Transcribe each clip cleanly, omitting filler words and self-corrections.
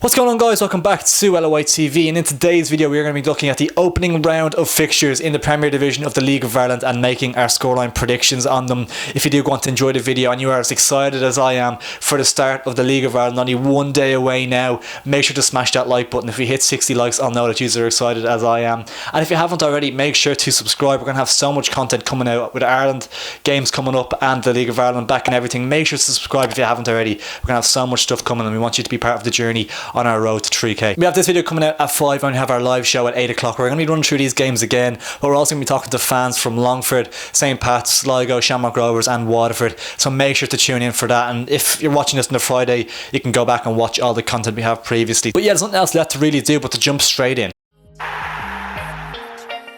What's going on, guys? Welcome back to LOI TV, and in today's video we're going to be looking at the opening round of fixtures in the Premier Division of the League of Ireland and making our scoreline predictions on them. If you do want to enjoy the video and you are as excited as I am for the start of the League of Ireland, only one day away now, make sure to smash that like button. If we hit 60 likes, I'll know that you are excited as I am. And if you haven't already, make sure to subscribe. We're going to have so much content coming out with Ireland games coming up and the League of Ireland back and everything. Make sure to subscribe if you haven't already. We're going to have so much stuff coming and we want you to be part of the journey on our road to 3K. We have this video coming out at 5 and we have our live show at 8 o'clock. We're going to be running through these games again, but we're also going to be talking to fans from Longford, St. Pat's, Sligo, Shamrock Rovers and Waterford, so make sure to tune in for that. And if you're watching this on a Friday, you can go back and watch all the content we have previously. But yeah, there's nothing else left to really do but to jump straight in.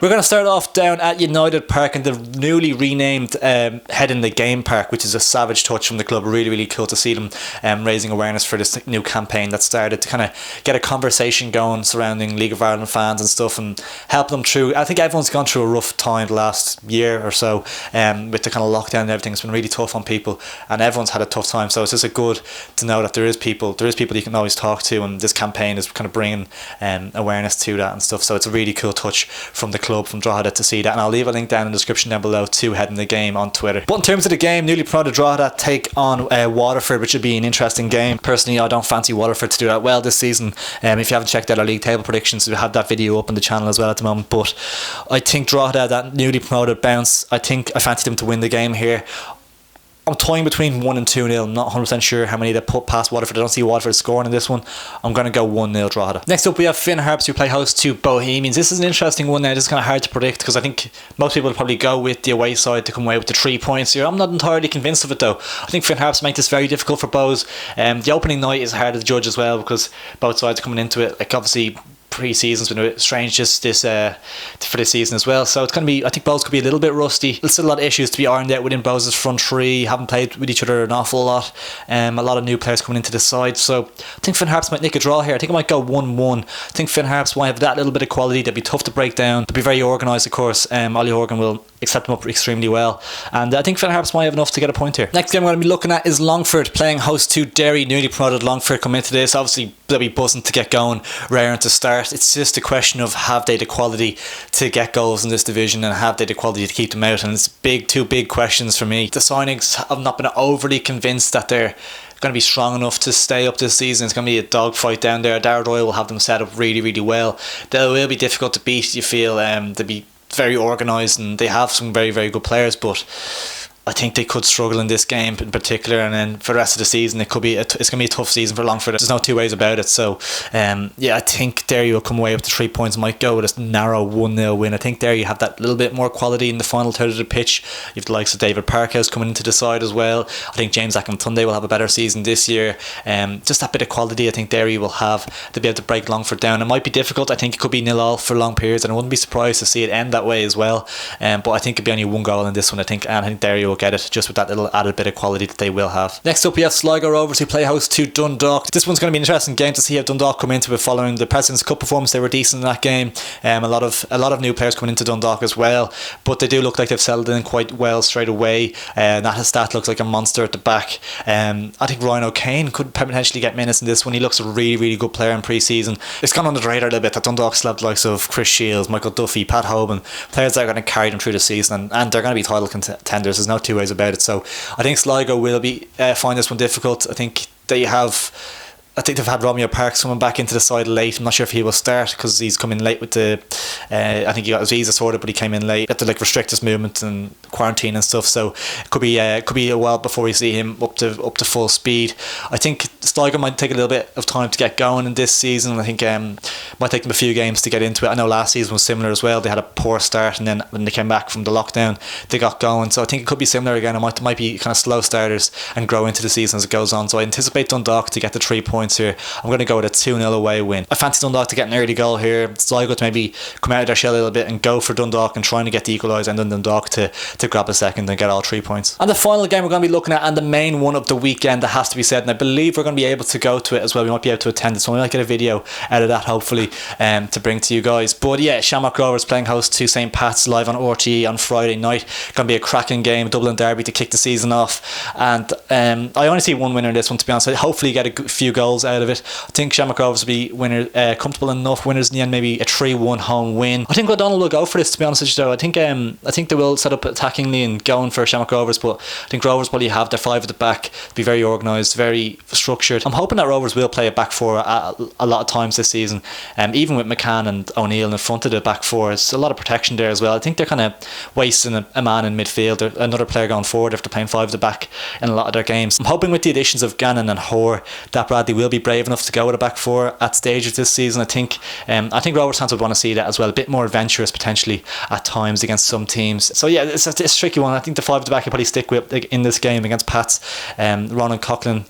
We're going to start off down at United Park in the newly renamed Head in the Game Park, which is a savage touch from the club. Really cool to see them raising awareness for this new campaign that started to kind of get a conversation going surrounding League of Ireland fans and stuff and help them through. I think everyone's gone through a rough time the last year or so with the kind of lockdown and everything. It's been really tough on people and everyone's had a tough time, so it's just good to know that there is people you can always talk to, and this campaign is kind of bringing awareness to that and stuff. So it's a really cool touch from the club, from Drogheda, to see that, and I'll leave a link down in the description down below to Head in the Game on Twitter. But in terms of the game, newly promoted Drogheda take on Waterford, which should be an interesting game. Personally, I don't fancy Waterford to do that well this season. If you haven't checked out our league table predictions, we have that video up on the channel as well at the moment. But I think Drogheda, that newly promoted bounce, I fancy them to win the game here. I'm toying between 1 and 2-0. I'm not 100% sure how many they put past Waterford. I don't see Waterford scoring in this one. I'm going to go 1-0 Drogheda. Next up we have Finn Harps, who play host to Bohemians. This is an interesting one now. This is kind of hard to predict because I think most people will probably go with the away side to come away with the 3 points here. I'm not entirely convinced of it though. I think Finn Harps make this very difficult for Bohs. The opening night is hard to judge as well because both sides are coming into it. Like, obviously pre-season's been a bit strange just this for this season as well, so it's going to be, I think Bohs could be a little bit rusty. There's still a lot of issues to be ironed out within Bohs' front three. Haven't played with each other an awful lot. A lot of new players coming into the side, so I think Finn Harps might nick a draw here. I think it might go 1-1. I think Finn Harps might have that little bit of quality. They'll be tough to break down. They'll be very organised, of course. Ollie Horgan will accept them up extremely well, and I think Finn Harps might have enough to get a point here. Next game we're going to be looking at is Longford playing host to Derry. Newly promoted Longford come into this. Obviously they'll be buzzing to get going, raring to start. It's just a question of have they the quality to get goals in this division and have they the quality to keep them out, and it's two big questions for me. The signings have not been overly convinced that they're going to be strong enough to stay up this season. It's going to be a dogfight down there. Darragh Doyle will have them set up really well. They will be difficult to beat, you feel. They'll be very organised and they have some very good players, but I think they could struggle in this game in particular, and then for the rest of the season it's going to be a tough season for Longford. There's no two ways about it. So I think Derry will come away with the 3 points. Might go with a narrow 1-0 win. I think Derry have that little bit more quality in the final third of the pitch. You have the likes of David Parkhouse coming into the side as well. I think James Akintunde will have a better season this year. Just that bit of quality I think Derry will have to be able to break Longford down. It might be difficult. I think it could be 0-0 for long periods, and I wouldn't be surprised to see it end that way as well. But I think it'll be only one goal in this one. I think Derry will get it just with that little added bit of quality that they will have. Next up we have Sligo Rovers, who play host to Dundalk. This one's going to be an interesting game to see how Dundalk come into it following the President's Cup performance. They were decent in that game. A lot of new players coming into Dundalk as well, but they do look like they've settled in quite well straight away. Natas Stat looks like a monster at the back. I think Ryan O'Kane could potentially get minutes in this one. He looks a really good player in pre-season. It's gone under the radar a little bit that Dundalk slept the likes of Chris Shields, Michael Duffy, Pat Hoban, players that are going to carry them through the season, and they're going to be title contenders. There's no two ways about it. So I think Sligo will find this one difficult. I think they've had Romeo Parks coming back into the side late. I'm not sure if he will start because he's coming late with the I think he got his visa sorted, but he came in late. He had to restrict his movement and quarantine and stuff, so it could be a while before we see him up to full speed. I think Sligo might take a little bit of time to get going in this season. I think might take them a few games to get into it. I know last season was similar as well. They had a poor start, and then when they came back from the lockdown they got going, so I think it could be similar again. It might be kind of slow starters and grow into the season as it goes on. So I anticipate Dundalk to get the 3 points here. I'm going to go with a 2-0 away win. I fancy Dundalk to get an early goal here. Sligo to maybe come out of their shell a little bit and go for Dundalk and trying to get the equaliser, and then Dundalk to grab a second and get all 3 points. And the final game we're going to be looking at, and the main one of the weekend that has to be said, and I believe we're going to be able to go to it as well. We might be able to attend it, so we might get a video out of that hopefully to bring to you guys. But yeah, Shamrock Rovers playing host to St. Pat's live on RTE on Friday night. Going to be a cracking game, Dublin derby to kick the season off, and I only see one winner in this one, to be honest. Hopefully get a few goals goals out of it. I think Shamrock Rovers will be comfortable enough winners in the end, maybe a 3-1 home win. I think O'Donnell will go for this, to be honest with you, though. I think they will set up attackingly and going for Shamrock Rovers, but I think Rovers probably have their 5 at the back, be very organised, very structured. I'm hoping that Rovers will play a back 4 a lot of times this season, even with McCann and O'Neill in front of the back 4. It's a lot of protection there as well. I think they're kind of wasting a man in midfield, or another player going forward if they're playing 5 at the back in a lot of their games. I'm hoping with the additions of Gannon and Hoare that Bradley will be brave enough to go with a back 4 at stages this season. I think Rovers fans would want to see that as well, a bit more adventurous potentially at times against some teams. So yeah, it's a tricky one. I think the 5 at the back will probably stick with in this game against Pats. Ronan Coughlin,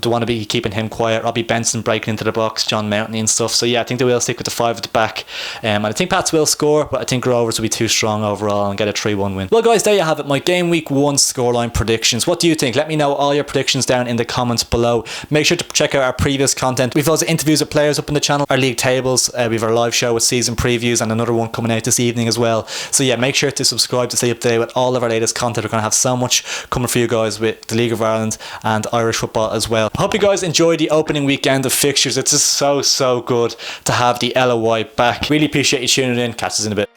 do want to be keeping him quiet. Robbie Benson breaking into the box, John Mountney and stuff. So yeah, I think they will stick with the 5 at the back. And I think Pats will score, but I think Rovers will be too strong overall and get a 3-1 win. Well guys, there you have it, my game week 1 scoreline predictions. What do you think? Let me know all your predictions down in the comments below. Make sure to check out our previous content. We've also interviews with players up in the channel, our league tables, we have our live show with season previews and another one coming out this evening as well. So yeah, make sure to subscribe to stay up to date with all of our latest content. We're going to have so much coming for you guys with the League of Ireland and Irish football as well. I hope you guys enjoyed the opening weekend of fixtures. It's just so good to have the LOI back. Really appreciate you tuning in. Catch us in a bit.